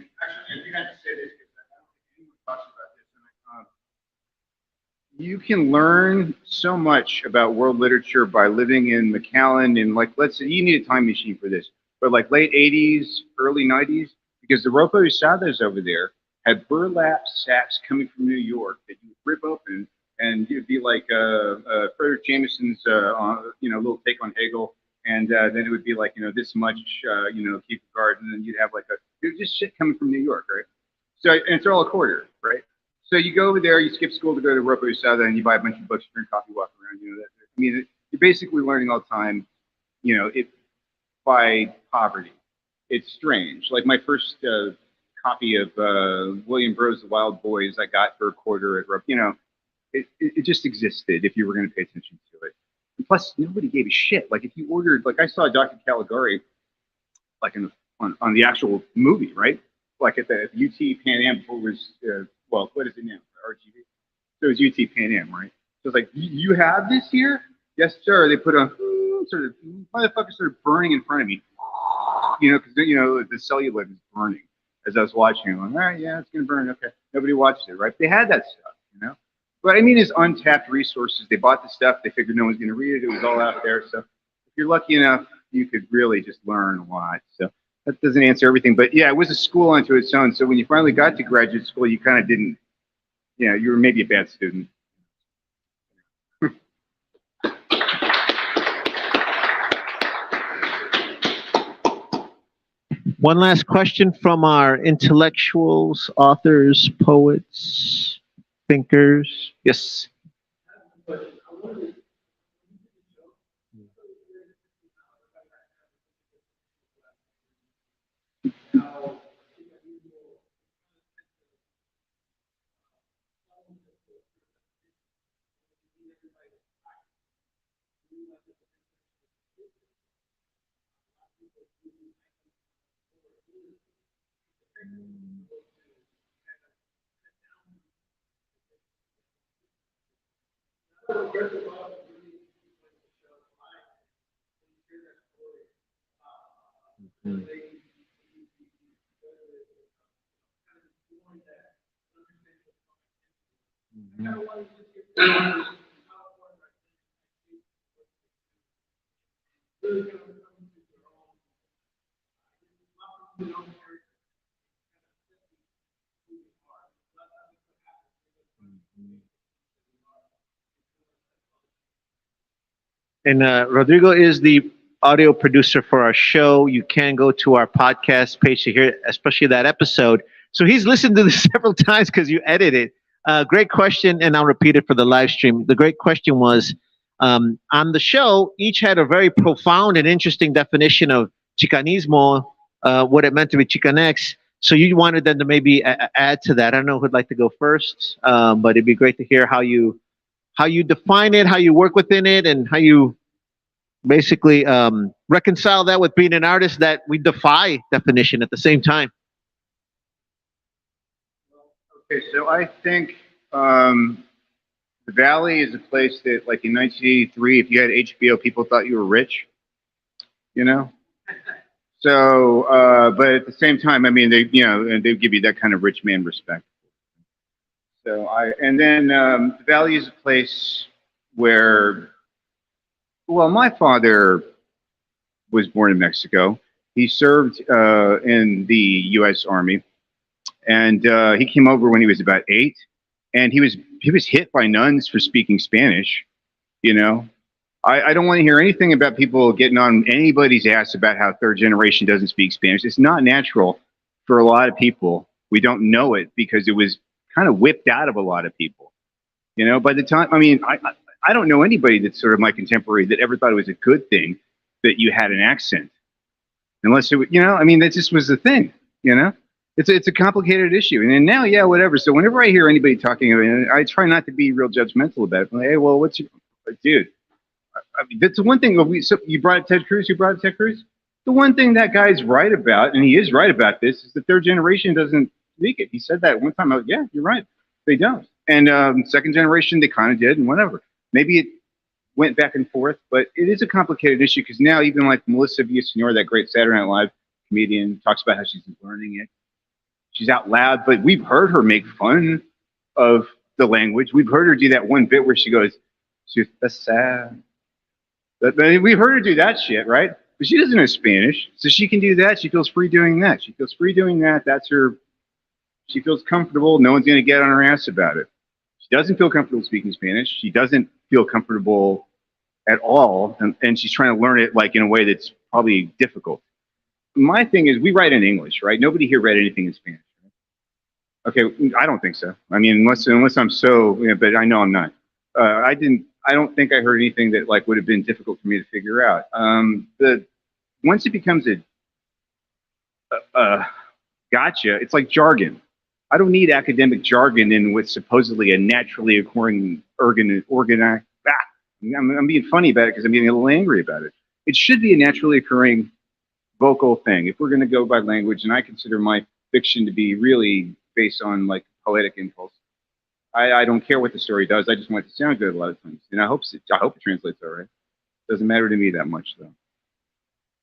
You can learn so much about world literature by living in McAllen, and like, let's say you need a time machine for this, but like late 80s, early 90s, because the Ropa Usadas over there had burlap sacks coming from New York that you would rip open, and it'd be like Frederick Jameson's little take on Hegel, and then it would be like, this much, keep the garden, and then you'd have like just shit coming from New York, right? So, and it's all a quarter, right? So you go over there, you skip school to go to Ropa Usada, and you buy a bunch of books, drink coffee, walk around. You're basically learning all the time, by poverty. It's strange. Like my first copy of William Burroughs' The Wild Boys I got for a quarter at, you know, it just existed if you were going to pay attention to it. And plus, nobody gave a shit. Like if you ordered, like I saw Dr. Caligari, like on the actual movie, right? Like at the UT Pan Am before it was, well, what is it now? RGV? So it was UT Pan Am, right? So it's like, you have this here? Yes, sir. They put a sort of, motherfucker started burning in front of me. You know, because, you know, the celluloid was burning as I was watching it. I'm like, all right, yeah, it's going to burn. Okay. Nobody watched it, right? They had that stuff, you know? But I mean, it's untapped resources. They bought the stuff. They figured no one's going to read it. It was all out there. So if you're lucky enough, you could really just learn a lot. So that doesn't answer everything. But yeah, it was a school unto its own. So when you finally got to graduate school, you kind of didn't, you know, you were maybe a bad student. One last question from our intellectuals, authors, poets, thinkers. Yes. And Rodrigo is the audio producer for our show. You can go to our podcast page to hear, especially that episode. So he's listened to this several times because you edit it. Great question, and I'll repeat it for the live stream. The great question was, on the show, each had a very profound and interesting definition of Chicanismo, what it meant to be Chicanx. So you wanted them to maybe add to that. I don't know who'd like to go first, but it'd be great to hear how you define it, how you work within it, and how you basically reconcile that with being an artist that we defy definition at the same time. Okay, so I think the Valley is a place that, like in 1983, if you had HBO, people thought you were rich, you know? So, but at the same time, I mean, they, you know, and they give you that kind of rich man respect. So and then the Valley is a place where, well, my father was born in Mexico. He served in the U.S. Army, and he came over when he was about 8, and he was hit by nuns for speaking Spanish. You know, I don't want to hear anything about people getting on anybody's ass about how third generation doesn't speak Spanish. It's not natural for a lot of people. We don't know it because it was kind of whipped out of a lot of people. You know, by the time, I mean, I don't know anybody that's sort of my contemporary that ever thought it was a good thing that you had an accent, unless it, you know, I mean, that just was the thing. You know, it's a complicated issue, and then now, yeah, whatever. So whenever I hear anybody talking about it, I try not to be real judgmental about it. Like, hey, well, what's your, like, dude? I mean, that's the one thing. So you brought up Ted Cruz. You brought up Ted Cruz. The one thing that guy's right about, and he is right about this, is the third generation doesn't speak it. He said that one time. Yeah, you're right. They don't. And second generation, they kind of did, and whatever. Maybe it went back and forth, but it is a complicated issue because now even like Melissa Villaseñor, that great Saturday Night Live comedian, talks about how she's learning it. She's out loud, but we've heard her make fun of the language. We've heard her do that one bit where she goes, "That's sad." We've heard her do that shit, right? But she doesn't know Spanish, so she can do that. She feels free doing that. She feels free doing that. That's her. She feels comfortable. No one's going to get on her ass about it. She doesn't feel comfortable speaking Spanish. She doesn't feel comfortable at all, and she's trying to learn it like in a way that's probably difficult. My thing is, we write in English, right? Nobody here read anything in Spanish. Okay, I don't think so. I mean, unless I'm so, you know, but I know I'm not. I don't think I heard anything that like would have been difficult for me to figure out. Once it becomes gotcha. It's like jargon. I don't need academic jargon in what's supposedly a naturally occurring organized. I'm being funny about it because I'm getting a little angry about it. It should be a naturally occurring vocal thing. If we're going to go by language, and I consider my fiction to be really based on like poetic impulse, I don't care what the story does. I just want it to sound good a lot of times, and I hope it translates all right. Doesn't matter to me that much though.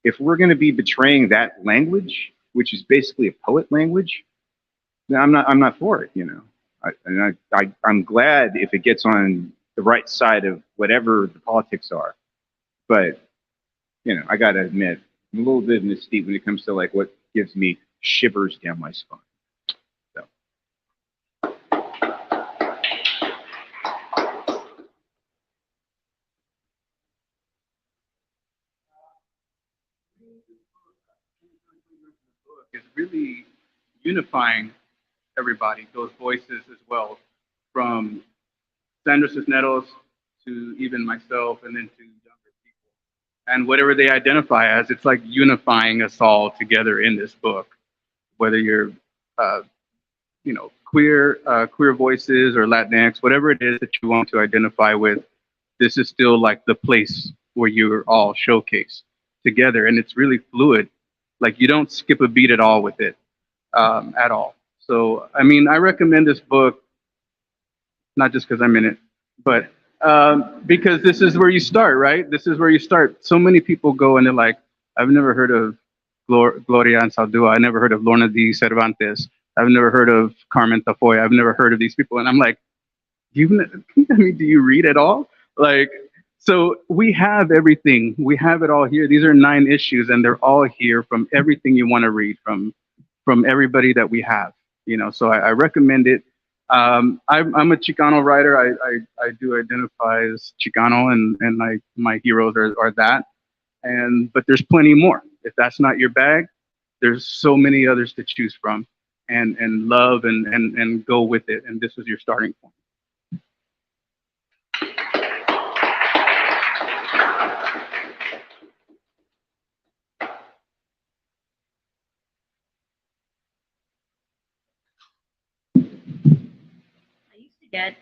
If we're going to be betraying that language, which is basically a poet language, then I'm not for it. You know, I'm glad if it gets on the right side of whatever the politics are, but you know, I got to admit, I'm a little bit in the steep when it comes to like what gives me shivers down my spine. So. It's really unifying everybody, those voices as well, from Sandra Cisneros to even myself, and then to younger people. And whatever they identify as, it's like unifying us all together in this book. Whether you're, you know, queer voices or Latinx, whatever it is that you want to identify with, this is still like the place where you're all showcased together, and it's really fluid. Like you don't skip a beat at all with it, at all. So, I mean, I recommend this book, not just because I'm in it, but because this is where you start, right? This is where you start. So many people go and they're like, I've never heard of Gloria Anzaldúa. I never heard of Lorna D. Cervantes. I've never heard of Carmen Tafoya. I've never heard of these people. And I'm like, I mean, do you read at all? Like, so we have everything. We have it all here. These are 9 issues, and they're all here from everything you want to read from everybody that we have. You know, so I recommend it. I'm a Chicano writer. I do identify as Chicano, and my heroes are that. But there's plenty more. If that's not your bag, there's so many others to choose from, and love and go with it. And this is your starting point. Get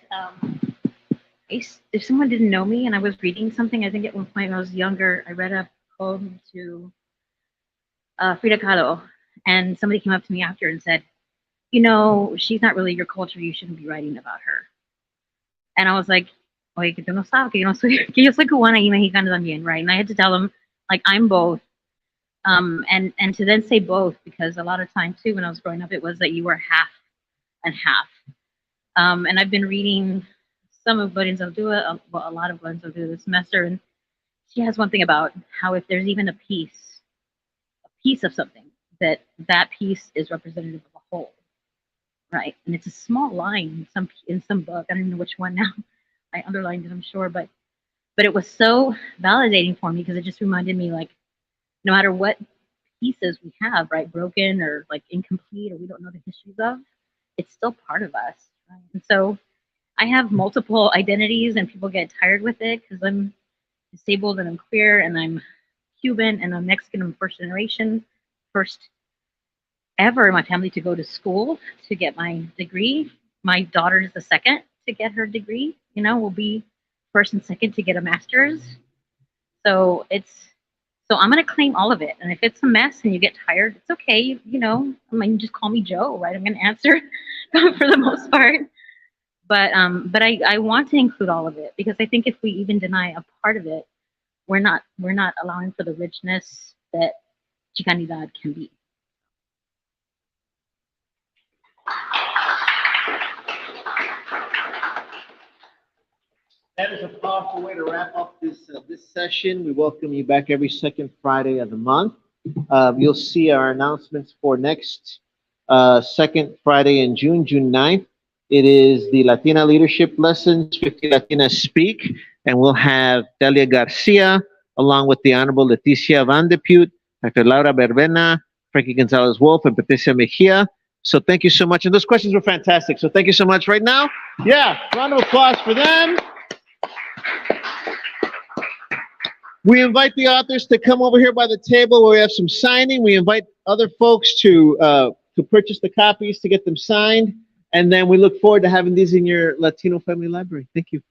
if someone didn't know me and I was reading something, I think at one point when I was younger, I read a poem to Frida Kahlo, and somebody came up to me after and said, you know, she's not really your culture, you shouldn't be writing about her. And I was like, oye, que tú no sabes, que yo soy cubana y mexicana también, right? And I had to tell them, like, I'm both. And to then say both, because a lot of times too, when I was growing up, it was that you were half and half. And I've been reading some of Gloria Anzaldúa, well, a lot of Gloria Anzaldúa this semester, and she has one thing about how if there's even a piece of something, that piece is representative of a whole, right? And it's a small line in some book. I don't even know which one now. I underlined it, I'm sure, but it was so validating for me because it just reminded me, like, no matter what pieces we have, right, broken or like incomplete or we don't know the histories of, it's still part of us. And so I have multiple identities, and people get tired with it because I'm disabled and I'm queer and I'm Cuban and I'm Mexican. I'm first generation, first ever in my family to go to school to get my degree. My daughter is the second to get her degree. You know, we'll be first and second to get a master's. So I'm going to claim all of it. And if it's a mess and you get tired, it's okay. You know, I mean, just call me Joe, right? I'm going to answer for the most part. But I want to include all of it because I think if we even deny a part of it, we're not allowing for the richness that Chicanidad can be. That is a powerful way to wrap up this session. We welcome you back every second Friday of the month. You'll see our announcements for next second Friday in June 9th. It is the Latina Leadership Lessons, 50 Latinas Speak, and we'll have Delia Garcia, along with the Honorable Leticia Van de Pute, Dr. Laura Verbena, Frankie Gonzalez-Wolf, and Patricia Mejia. So thank you so much. And those questions were fantastic. So thank you so much right now. Yeah, round of applause for them. We invite the authors to come over here by the table where we have some signing. We invite other folks to to purchase the copies, to get them signed. And then we look forward to having these in your Latino Family Library. Thank you.